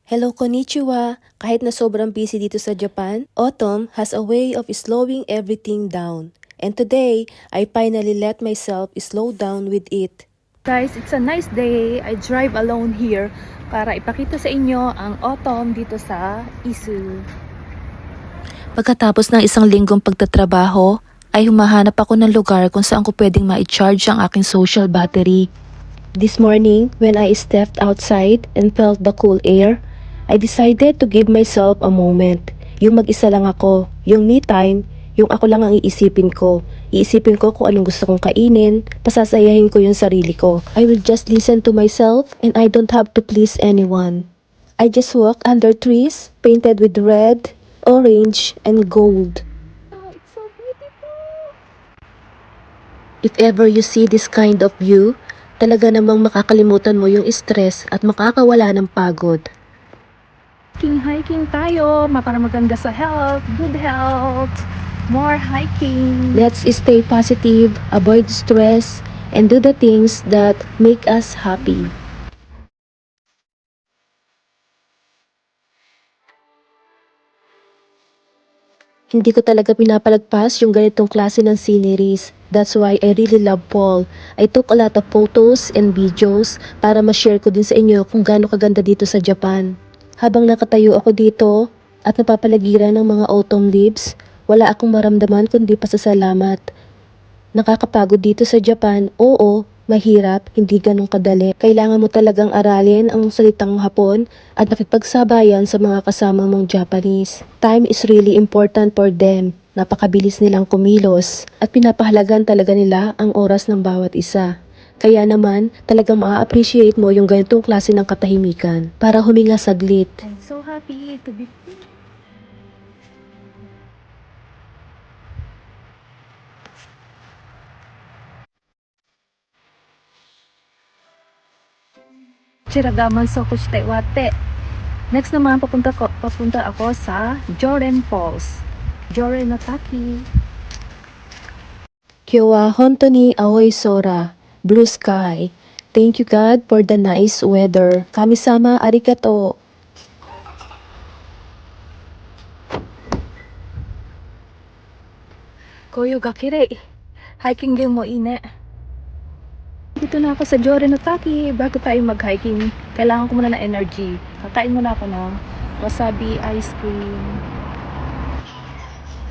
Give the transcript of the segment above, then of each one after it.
Hello konnichiwa! Kahit na sobrang busy dito sa Japan, autumn has a way of slowing everything down. And today, I finally let myself slow down with it. Guys, it's a nice day. I drive alone here para ipakita sa inyo ang autumn dito sa Izu. Pagkatapos ng isang linggong pagtatrabaho, ay humahanap ako ng lugar kung saan ko pwedeng ma-charge ang aking social battery. This morning, when I stepped outside and felt the cool air, I decided to give myself a moment. Yung mag-isa lang ako, yung me time, yung ako lang ang iisipin ko. Iisipin ko kung anong gusto kong kainin, pasasayahin ko yung sarili ko. I will just listen to myself and I don't have to please anyone. I just walk under trees painted with red, orange, and gold. Oh, it's so beautiful! If ever you see this kind of view, talaga namang makakalimutan mo yung stress at makakawala ng pagod. Hiking tayo para maganda sa health, good health, more hiking. Let's stay positive, avoid stress, and do the things that make us happy. Hindi ko talaga pinapalagpas yung ganitong klase ng sceneries. That's why I really love fall. I took a lot of photos and videos para ma-share ko din sa inyo kung gaano kaganda dito sa Japan. Habang nakatayo ako dito at napapalagiran ng mga autumn leaves, wala akong maramdaman kundi pasasalamat. Nakakapagod dito sa Japan, oo, mahirap, hindi ganun kadali. Kailangan mo talagang aralin ang salitang Hapon at nakipagsabayan sa mga kasama mong Japanese. Time is really important for them. Napakabilis nilang kumilos at pinapahalagan talaga nila ang oras ng bawat isa. Kaya naman, talagang maa-appreciate mo yung ganitong klase ng katahimikan para huminga saglit. I'm so happy to be free. Chiragaman Soku shite wate. Next naman papunta ako sa Joren Falls. Joren no Taki. Kyo wa honto ni aoi sora, blue sky. Thank you God for the nice weather. Kami-sama arigato. Koyo ga kirei. Hiking game mo ine. Dito na ako sa Joren no Taki. Bago tayo mag-hiking, kailangan ko muna ng energy. Kakain muna ako ng wasabi ice cream.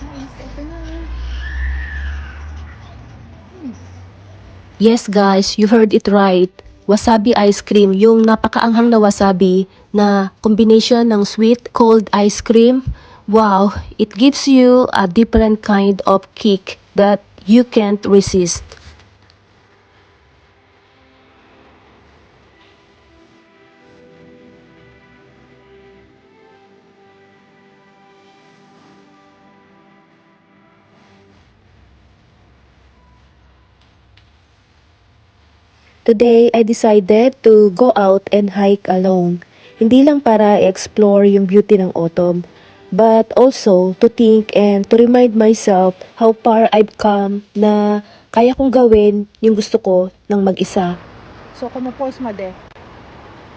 Nice, ito na. Yes guys, you heard it right. Wasabi ice cream, yung napakaanghang na wasabi na combination ng sweet, cold ice cream. Wow, it gives you a different kind of kick that you can't resist. Today, I decided to go out and hike alone. Hindi lang para i-explore yung beauty ng autumn, but also to think and to remind myself how far I've come na kaya kong gawin yung gusto ko ng mag-isa. So, kung na-pause mo de,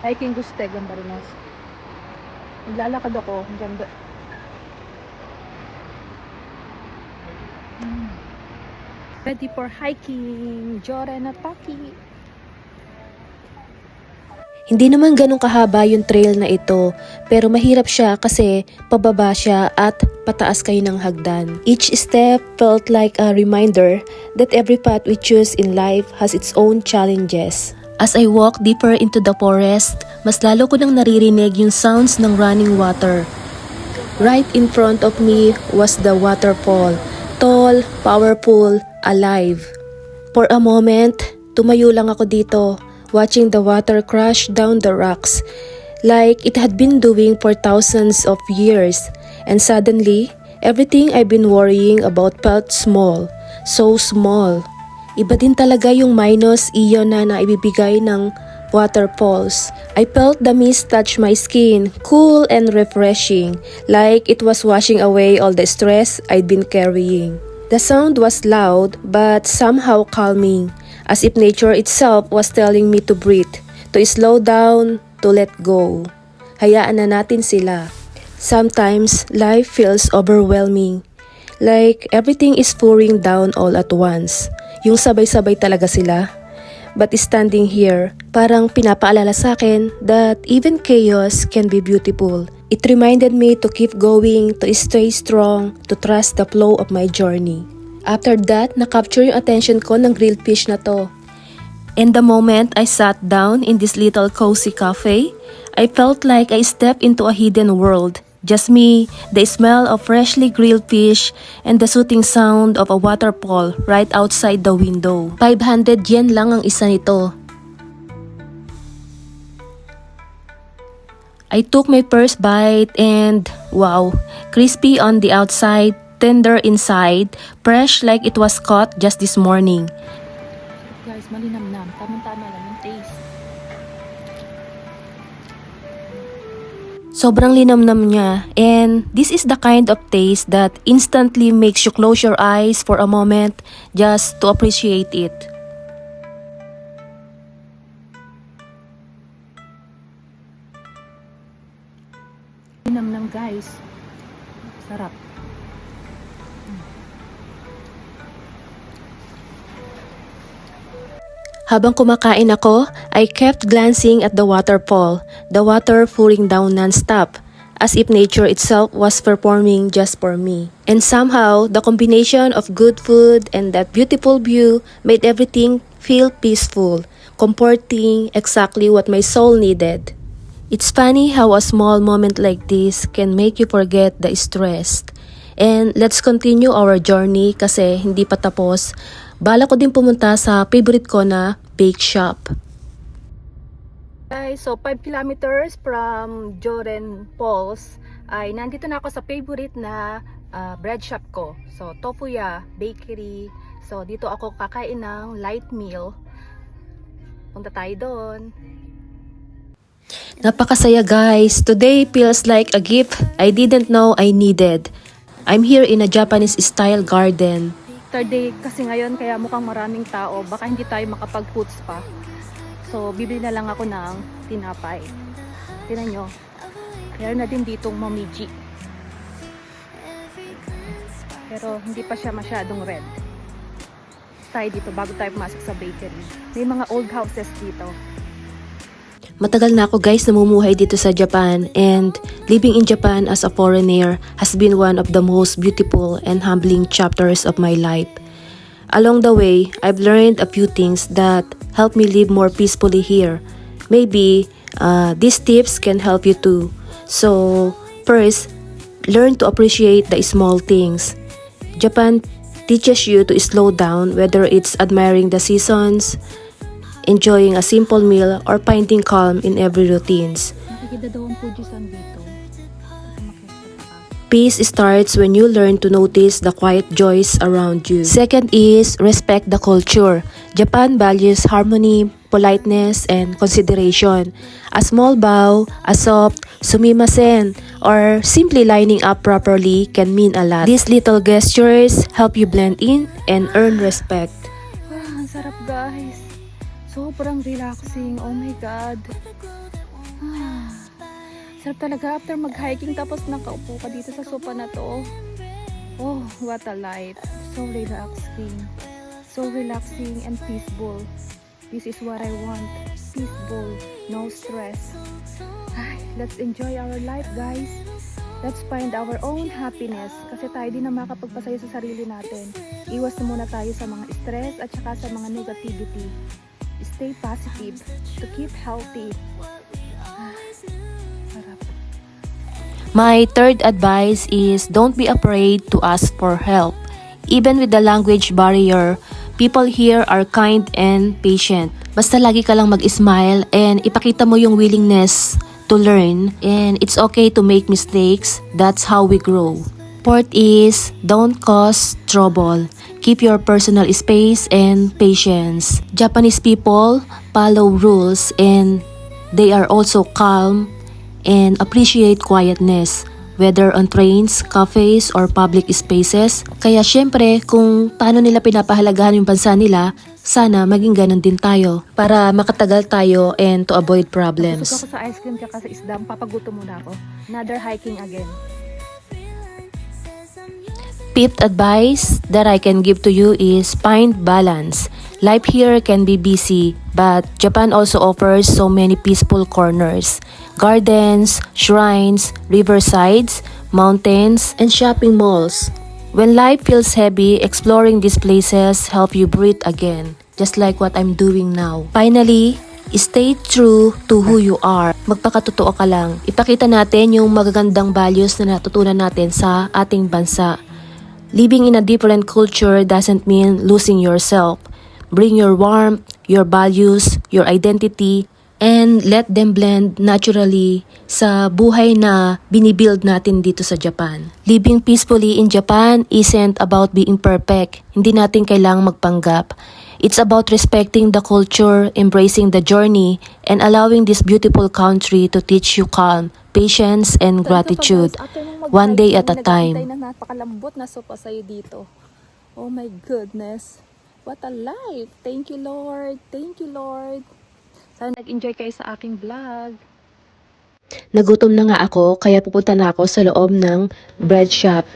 hiking gusto, ganda rin mas. Naglalakad ako, ang ganda. Ready for hiking, Joren no Taki. Hindi naman ganun kahaba yung trail na ito, pero mahirap siya kasi pababa siya at pataas kayo ng hagdan. Each step felt like a reminder that every path we choose in life has its own challenges. As I walk deeper into the forest, mas lalo ko nang naririnig yung sounds ng running water. Right in front of me was the waterfall, tall, powerful, alive. For a moment, tumayo lang ako dito, watching the water crash down the rocks, like it had been doing for thousands of years. And suddenly, everything I've been worrying about felt small, so small. Iba din talaga yung minus iyon na ibibigay ng waterfalls. I felt the mist touch my skin, cool and refreshing, like it was washing away all the stress I'd been carrying. The sound was loud but somehow calming, as if nature itself was telling me to breathe, to slow down, to let go. hayaan na natin sila. Sometimes, life feels overwhelming. Like everything is pouring down all at once. Yung sabay-sabay talaga sila. But standing here, parang pinapaalala sa akin that even chaos can be beautiful. It reminded me to keep going, to stay strong, to trust the flow of my journey. After that, na-capture yung attention ko ng grilled fish na to. And the moment I sat down in this little cozy cafe, I felt like I stepped into a hidden world. Just me, the smell of freshly grilled fish, and the soothing sound of a waterfall right outside the window. 500 yen lang ang isa nito. I took my first bite and wow, crispy on the outside, tender inside, fresh like it was caught just this morning. Guys, malinamnam. Tama-tama lang yung taste. Sobrang linamnam niya, and this is the kind of taste that instantly makes you close your eyes for a moment just to appreciate it. Linamnam guys. Sarap. Habang kumakain ako, I kept glancing at the waterfall, the water pouring down non-stop, as if nature itself was performing just for me. And somehow, the combination of good food and that beautiful view made everything feel peaceful, comforting, exactly what my soul needed. It's funny how a small moment like this can make you forget the stress. And let's continue our journey kasi hindi pa tapos. Bala ko din pumunta sa favorite ko na bake shop. Guys, so 5 kilometers from Joren Falls ay nandito na ako sa favorite na bread shop ko. So Tofuya Bakery. So dito ako kakain ng light meal. Punta tayo doon. Napakasaya guys. Today feels like a gift I didn't know I needed. I'm here in a Japanese style garden. Third day kasi ngayon kaya mukhang maraming tao. Baka hindi tayo makapag-foods pa. So bibili na lang ako ng tinapay. Tingnan nyo. Meron na din ditong momiji. Pero hindi pa siya masyadong red. Tayo dito bago tayo pumasok sa bakery. May mga old houses dito. Matagal na ako guys namumuhay dito sa Japan, and living in Japan as a foreigner has been one of the most beautiful and humbling chapters of my life. Along the way, I've learned a few things that help me live more peacefully here. Maybe these tips can help you too. So first, learn to appreciate the small things. Japan teaches you to slow down, whether it's admiring the seasons, enjoying a simple meal, or finding calm in every routines. Nakikita daw ang Fujisan dito. Peace starts when you learn to notice the quiet joys around you. Second is respect the culture. Japan values harmony, politeness, and consideration. A small bow, a soft sumimasen, or simply lining up properly can mean a lot. These little gestures help you blend in and earn respect. Ang sarap guys. Sobrang relaxing. Oh my God. Sarap talaga after mag-hiking tapos nakaupo ka dito sa sofa na to. Oh, what a life. So relaxing. So relaxing and peaceful. This is what I want. Peaceful. No stress. Ay, let's enjoy our life guys. Let's find our own happiness. Kasi tayo din na makapagpasaya sa sarili natin. Iwas na muna tayo sa mga stress at saka sa mga negativity. Stay positive to keep healthy. Sarap. My third advice is don't be afraid to ask for help. Even with the language barrier, people here are kind and patient. Basta lagi ka lang mag-smile and ipakita mo yung willingness to learn, and it's okay to make mistakes. That's how we grow. Fourth is don't cause trouble. Keep your personal space and patience. Japanese people follow rules, and they are also calm and appreciate quietness. whether on trains, cafes, or public spaces. Kaya syempre, kung paano nila pinapahalagahan yung bansa nila, sana maging ganun din tayo para makatagal tayo and to avoid Busog problems. ako sa ice cream tsaka sa isda. Papagutom muna ako. Another hiking again. Fifth advice that I can give to you is find balance. Life here can be busy, but Japan also offers so many peaceful corners. Gardens, shrines, riversides, mountains, and shopping malls. When life feels heavy, exploring these places help you breathe again, just like what I'm doing now. Finally, stay true to who you are. Magpakatotoo ka lang. Ipakita natin yung magagandang values na natutunan natin sa ating bansa. Living in a different culture doesn't mean losing yourself. Bring your warmth, your values, your identity, and let them blend naturally sa buhay na binibuild natin dito sa Japan. Living peacefully in Japan isn't about being perfect. Hindi natin kailangang magpanggap. It's about respecting the culture, embracing the journey, and allowing this beautiful country to teach you calm, patience, and gratitude. One day at a time. Naghihintay na napakalambot na sopa sa'yo dito. Oh my goodness. What a life. Thank you, Lord. Thank you, Lord. Sana nag-enjoy kayo sa aking vlog. Nagutom na nga ako kaya pupunta na ako sa loob ng bread shop.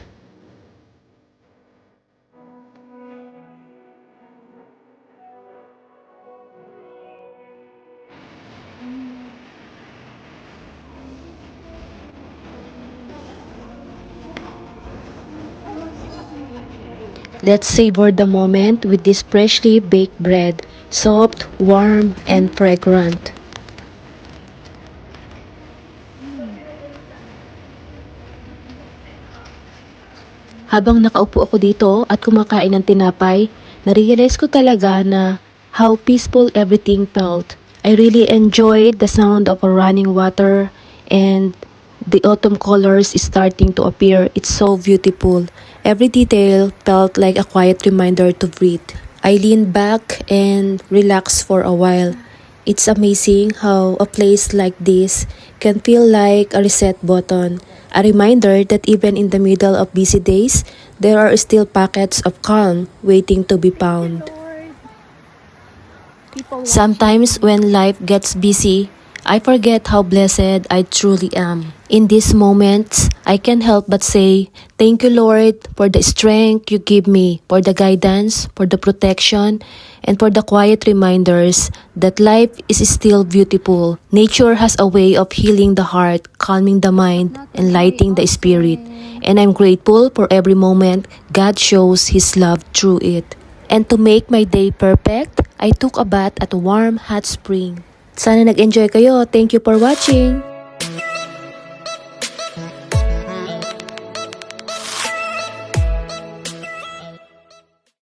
Let's savor the moment with this freshly baked bread, soft, warm, and fragrant. Habang nakaupo ako dito at kumakain ng tinapay, narealize ko talaga na how peaceful everything felt. I really enjoyed the sound of a running water and the autumn colors is starting to appear. It's so beautiful. Every detail felt like a quiet reminder to breathe. I leaned back and relaxed for a while. It's amazing how a place like this can feel like a reset button. A reminder that even in the middle of busy days, there are still pockets of calm waiting to be found. Lord. People Sometimes when life gets busy, I forget how blessed I truly am. In these moments, I can't help but say, thank you, Lord, for the strength you give me, for the guidance, for the protection, and for the quiet reminders that life is still beautiful. Nature has a way of healing the heart, calming the mind, and lighting the spirit. And I'm grateful for every moment God shows His love through it. And to make my day perfect, I took a bath at a warm hot spring. Sana nag-enjoy kayo. Thank you for watching.